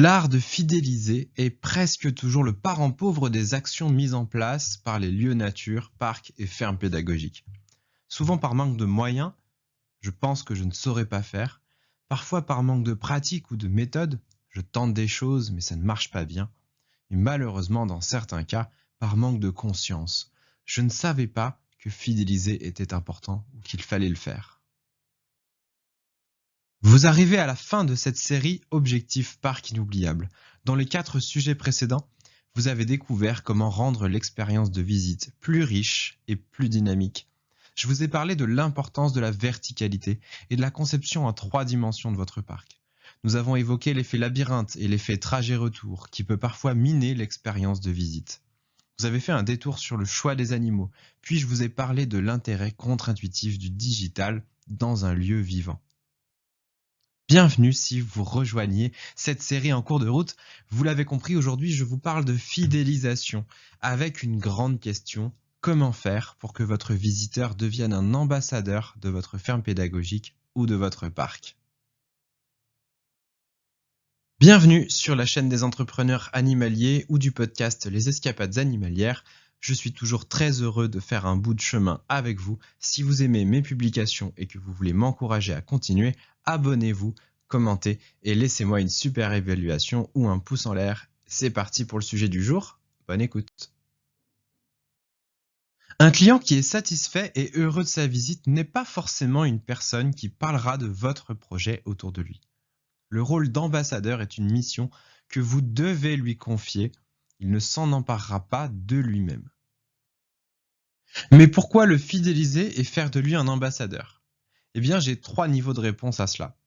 L'art de fidéliser est presque toujours le parent pauvre des actions mises en place par les lieux nature, parcs et fermes pédagogiques. Souvent par manque de moyens, je pense que je ne saurais pas faire. Parfois par manque de pratique ou de méthode, je tente des choses mais ça ne marche pas bien. Et malheureusement dans certains cas, par manque de conscience, je ne savais pas que fidéliser était important ou qu'il fallait le faire. Vous arrivez à la fin de cette série Objectif Parc Inoubliable. Dans les 4 sujets précédents, vous avez découvert comment rendre l'expérience de visite plus riche et plus dynamique. Je vous ai parlé de l'importance de la verticalité et de la conception en 3 dimensions de votre parc. Nous avons évoqué l'effet labyrinthe et l'effet trajet-retour qui peut parfois miner l'expérience de visite. Vous avez fait un détour sur le choix des animaux, puis je vous ai parlé de l'intérêt contre-intuitif du digital dans un lieu vivant. Bienvenue si vous rejoignez cette série en cours de route. Vous l'avez compris, aujourd'hui je vous parle de fidélisation avec une grande question. Comment faire pour que votre visiteur devienne un ambassadeur de votre ferme pédagogique ou de votre parc? Bienvenue sur la chaîne des entrepreneurs animaliers ou du podcast Les Escapades Animalières. Je suis toujours très heureux de faire un bout de chemin avec vous. Si vous aimez mes publications et que vous voulez m'encourager à continuer, abonnez-vous, commentez et laissez-moi une super évaluation ou un pouce en l'air. C'est parti pour le sujet du jour. Bonne écoute. Un client qui est satisfait et heureux de sa visite n'est pas forcément une personne qui parlera de votre projet autour de lui. Le rôle d'ambassadeur est une mission que vous devez lui confier. Il ne s'en emparera pas de lui-même. Mais pourquoi le fidéliser et faire de lui un ambassadeur? Eh bien, j'ai 3 niveaux de réponse à cela.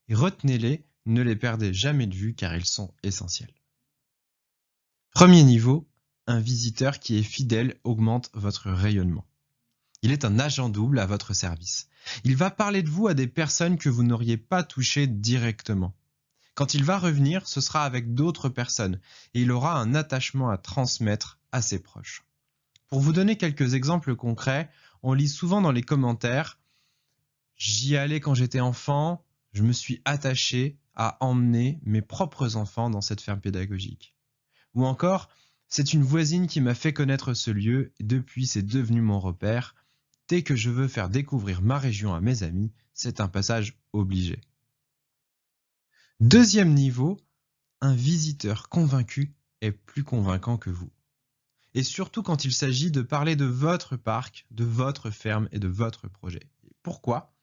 Et retenez-les, ne les perdez jamais de vue car ils sont essentiels. Premier niveau, un visiteur qui est fidèle augmente votre rayonnement. Il est un agent double à votre service. Il va parler de vous à des personnes que vous n'auriez pas touchées directement. Quand il va revenir, ce sera avec d'autres personnes et il aura un attachement à transmettre à ses proches. Pour vous donner quelques exemples concrets, on lit souvent dans les commentaires « J'y allais quand j'étais enfant, je me suis attaché à emmener mes propres enfants dans cette ferme pédagogique. » Ou encore « C'est une voisine qui m'a fait connaître ce lieu et depuis c'est devenu mon repère. Dès que je veux faire découvrir ma région à mes amis, c'est un passage obligé. » Deuxième niveau, un visiteur convaincu est plus convaincant que vous. Et surtout quand il s'agit de parler de votre parc, de votre ferme et de votre projet. Pourquoi?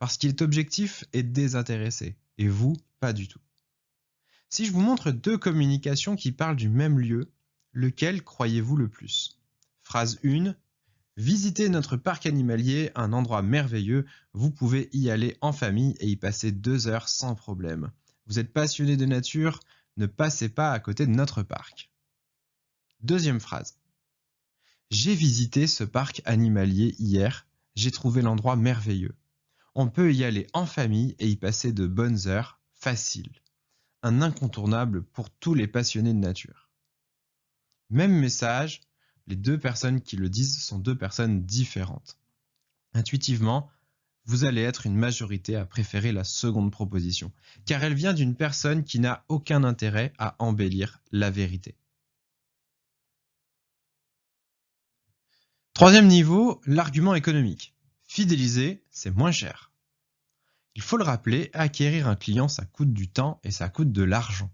Parce qu'il est objectif et désintéressé, et vous, pas du tout. Si je vous montre 2 communications qui parlent du même lieu, lequel croyez-vous le plus? Phrase 1. Visitez notre parc animalier, un endroit merveilleux, vous pouvez y aller en famille et y passer 2 heures sans problème. Vous êtes passionné de nature, ne passez pas à côté de notre parc. Deuxième phrase. J'ai visité ce parc animalier hier, j'ai trouvé l'endroit merveilleux. On peut y aller en famille et y passer de bonnes heures, facile. Un incontournable pour tous les passionnés de nature. Même message, les 2 personnes qui le disent sont 2 personnes différentes. Intuitivement, vous allez être une majorité à préférer la seconde proposition, car elle vient d'une personne qui n'a aucun intérêt à embellir la vérité. Troisième niveau, l'argument économique. Fidéliser, c'est moins cher. Il faut le rappeler, acquérir un client, ça coûte du temps et ça coûte de l'argent.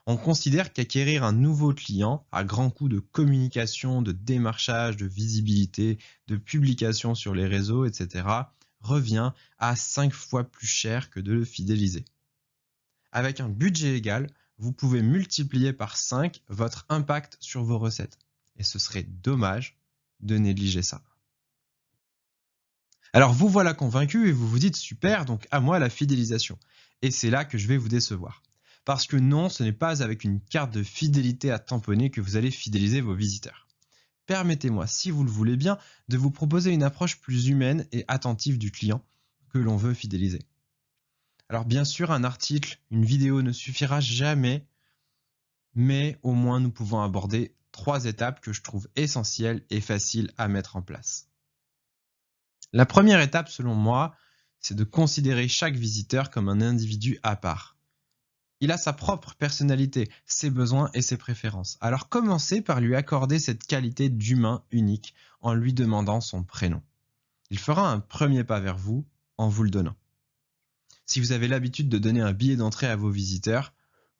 On considère qu'acquérir un nouveau client à grands coûts de communication, de démarchage, de visibilité, de publication sur les réseaux, etc. revient à 5 fois plus cher que de le fidéliser. Avec un budget égal, vous pouvez multiplier par 5 votre impact sur vos recettes. Et ce serait dommage de négliger ça. Alors vous voilà convaincu et vous vous dites super, donc à moi la fidélisation. Et c'est là que je vais vous décevoir. Parce que non, ce n'est pas avec une carte de fidélité à tamponner que vous allez fidéliser vos visiteurs. Permettez-moi, si vous le voulez bien, de vous proposer une approche plus humaine et attentive du client que l'on veut fidéliser. Alors bien sûr, un article, une vidéo ne suffira jamais, mais au moins nous pouvons aborder 3 étapes que je trouve essentielles et faciles à mettre en place. La première étape, selon moi, c'est de considérer chaque visiteur comme un individu à part. Il a sa propre personnalité, ses besoins et ses préférences. Alors commencez par lui accorder cette qualité d'humain unique en lui demandant son prénom. Il fera un premier pas vers vous en vous le donnant. Si vous avez l'habitude de donner un billet d'entrée à vos visiteurs,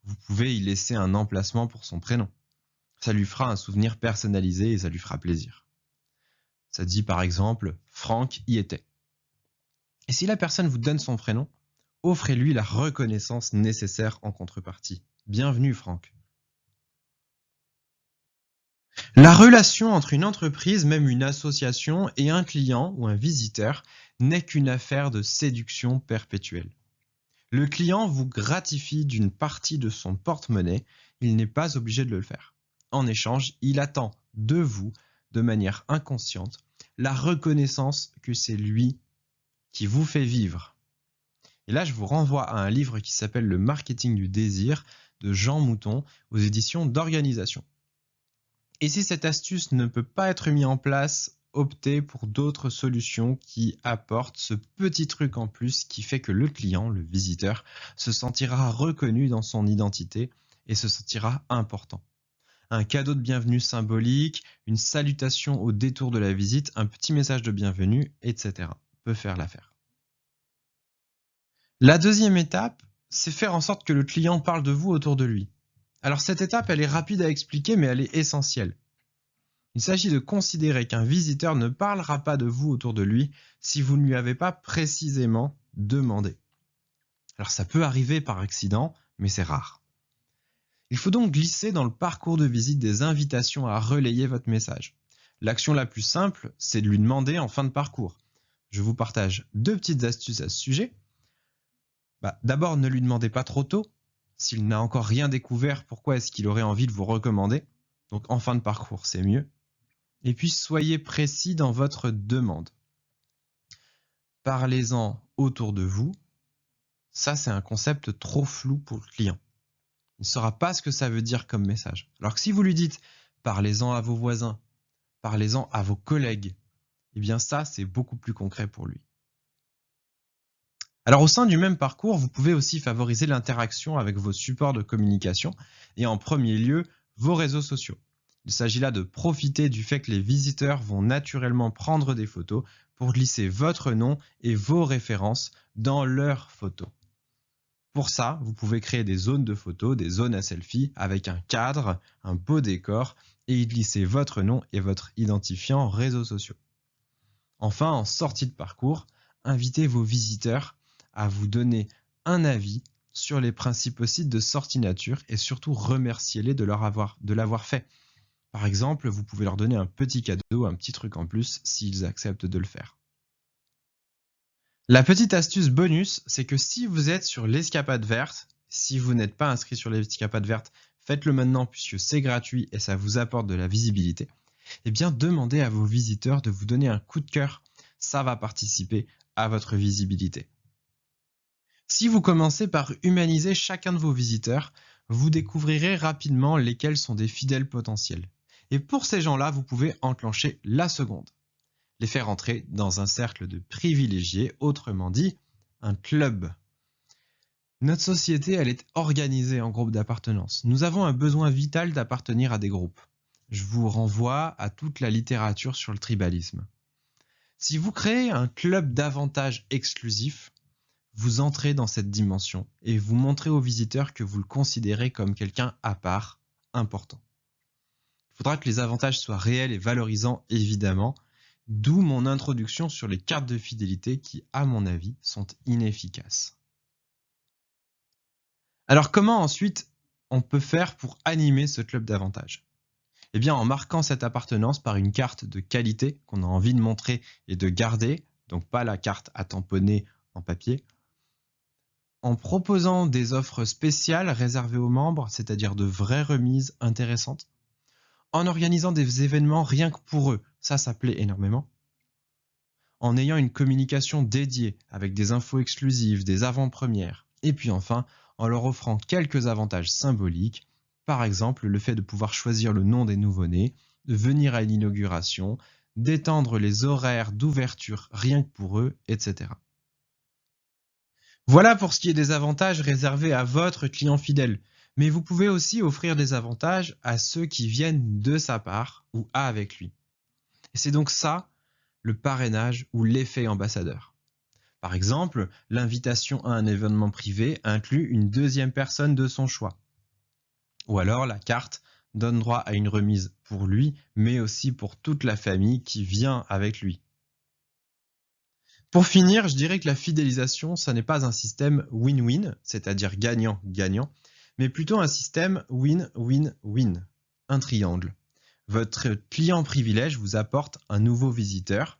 vous pouvez y laisser un emplacement pour son prénom. Ça lui fera un souvenir personnalisé et ça lui fera plaisir. Ça dit par exemple Franck y était. Et si la personne vous donne son prénom, offrez-lui la reconnaissance nécessaire en contrepartie. Bienvenue Franck. La relation entre une entreprise, même une association, et un client ou un visiteur n'est qu'une affaire de séduction perpétuelle. Le client vous gratifie d'une partie de son porte-monnaie, il n'est pas obligé de le faire. En échange, il attend de vous, de manière inconsciente, la reconnaissance que c'est lui qui vous fait vivre. Et là, je vous renvoie à un livre qui s'appelle Le marketing du désir de Jean Mouton aux éditions d'Organisation. Et si cette astuce ne peut pas être mise en place, optez pour d'autres solutions qui apportent ce petit truc en plus qui fait que le client, le visiteur, se sentira reconnu dans son identité et se sentira important. Un cadeau de bienvenue symbolique, une salutation au détour de la visite, un petit message de bienvenue, etc. peut faire l'affaire. La deuxième étape, c'est faire en sorte que le client parle de vous autour de lui. Alors cette étape, elle est rapide à expliquer, mais elle est essentielle. Il s'agit de considérer qu'un visiteur ne parlera pas de vous autour de lui si vous ne lui avez pas précisément demandé. Alors ça peut arriver par accident, mais c'est rare. Il faut donc glisser dans le parcours de visite des invitations à relayer votre message. L'action la plus simple, c'est de lui demander en fin de parcours. Je vous partage 2 petites astuces à ce sujet. D'abord, ne lui demandez pas trop tôt. S'il n'a encore rien découvert, pourquoi est-ce qu'il aurait envie de vous recommander? Donc en fin de parcours, c'est mieux. Et puis soyez précis dans votre demande. Parlez-en autour de vous. Ça, c'est un concept trop flou pour le client. Il ne saura pas ce que ça veut dire comme message. Alors que si vous lui dites parlez-en à vos voisins, parlez-en à vos collègues, eh bien ça, c'est beaucoup plus concret pour lui. Alors au sein du même parcours, vous pouvez aussi favoriser l'interaction avec vos supports de communication et en premier lieu, vos réseaux sociaux. Il s'agit là de profiter du fait que les visiteurs vont naturellement prendre des photos pour glisser votre nom et vos références dans leurs photos. Pour ça, vous pouvez créer des zones de photos, des zones à selfie avec un cadre, un beau décor et y glisser votre nom et votre identifiant réseaux sociaux. Enfin, en sortie de parcours, invitez vos visiteurs à vous donner un avis sur les principaux sites de sortie nature et surtout remerciez-les de l'avoir fait. Par exemple, vous pouvez leur donner un petit cadeau, un petit truc en plus s'ils acceptent de le faire. La petite astuce bonus, c'est que si vous êtes sur l'escapade verte, si vous n'êtes pas inscrit sur l'escapade verte, faites-le maintenant puisque c'est gratuit et ça vous apporte de la visibilité. Eh bien, demandez à vos visiteurs de vous donner un coup de cœur. Ça va participer à votre visibilité. Si vous commencez par humaniser chacun de vos visiteurs, vous découvrirez rapidement lesquels sont des fidèles potentiels. Et pour ces gens-là, vous pouvez enclencher la seconde. Les faire entrer dans un cercle de privilégiés, autrement dit, un club. Notre société, elle est organisée en groupes d'appartenance. Nous avons un besoin vital d'appartenir à des groupes. Je vous renvoie à toute la littérature sur le tribalisme. Si vous créez un club d'avantages exclusif, vous entrez dans cette dimension et vous montrez aux visiteurs que vous le considérez comme quelqu'un à part, important. Il faudra que les avantages soient réels et valorisants, évidemment, d'où mon introduction sur les cartes de fidélité qui, à mon avis, sont inefficaces. Alors comment ensuite on peut faire pour animer ce club d'avantages? Eh bien en marquant cette appartenance par une carte de qualité qu'on a envie de montrer et de garder, donc pas la carte à tamponner en papier, en proposant des offres spéciales réservées aux membres, c'est-à-dire de vraies remises intéressantes, en organisant des événements rien que pour eux, ça plaît énormément, en ayant une communication dédiée avec des infos exclusives, des avant-premières, et puis enfin en leur offrant quelques avantages symboliques, par exemple le fait de pouvoir choisir le nom des nouveau-nés, de venir à l'inauguration, d'étendre les horaires d'ouverture rien que pour eux, etc. Voilà pour ce qui est des avantages réservés à votre client fidèle. Mais vous pouvez aussi offrir des avantages à ceux qui viennent de sa part ou avec lui. Et c'est donc ça, le parrainage ou l'effet ambassadeur. Par exemple, l'invitation à un événement privé inclut une deuxième personne de son choix. Ou alors la carte donne droit à une remise pour lui, mais aussi pour toute la famille qui vient avec lui. Pour finir, je dirais que la fidélisation, ça n'est pas un système win-win, c'est-à-dire gagnant-gagnant, mais plutôt un système win-win-win, un triangle. Votre client privilège vous apporte un nouveau visiteur.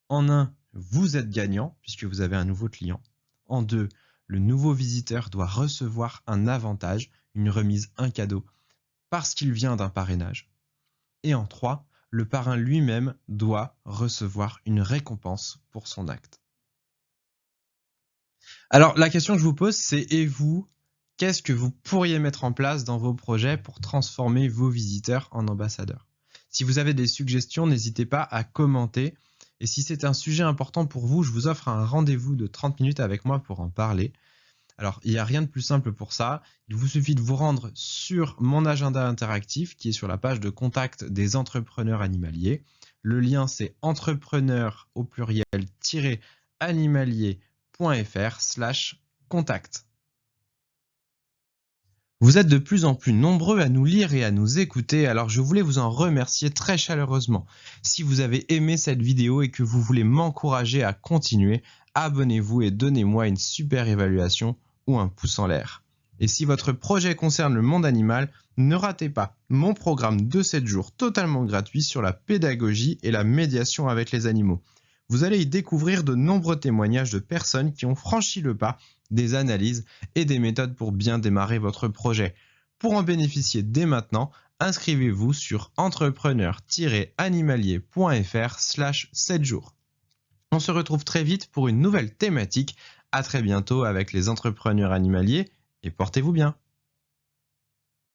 En un, vous êtes gagnant puisque vous avez un nouveau client. En deux, le nouveau visiteur doit recevoir un avantage, une remise, un cadeau, parce qu'il vient d'un parrainage. Et en trois, le parrain lui-même doit recevoir une récompense pour son acte. Alors la question que je vous pose, c'est et vous, qu'est-ce que vous pourriez mettre en place dans vos projets pour transformer vos visiteurs en ambassadeurs? Si vous avez des suggestions, n'hésitez pas à commenter. Et si c'est un sujet important pour vous, je vous offre un rendez-vous de 30 minutes avec moi pour en parler. Alors, il n'y a rien de plus simple pour ça. Il vous suffit de vous rendre sur mon agenda interactif qui est sur la page de contact des entrepreneurs animaliers. Le lien, c'est entrepreneur au pluriel-animalier.fr/contact. Vous êtes de plus en plus nombreux à nous lire et à nous écouter, alors je voulais vous en remercier très chaleureusement. Si vous avez aimé cette vidéo et que vous voulez m'encourager à continuer, abonnez-vous et donnez-moi une super évaluation ou un pouce en l'air. Et si votre projet concerne le monde animal, ne ratez pas mon programme de 7 jours totalement gratuit sur la pédagogie et la médiation avec les animaux. Vous allez y découvrir de nombreux témoignages de personnes qui ont franchi le pas, des analyses et des méthodes pour bien démarrer votre projet. Pour en bénéficier dès maintenant, inscrivez-vous sur entrepreneur-animalier.fr/7 jours. On se retrouve très vite pour une nouvelle thématique. À très bientôt avec les entrepreneurs animaliers et portez-vous bien.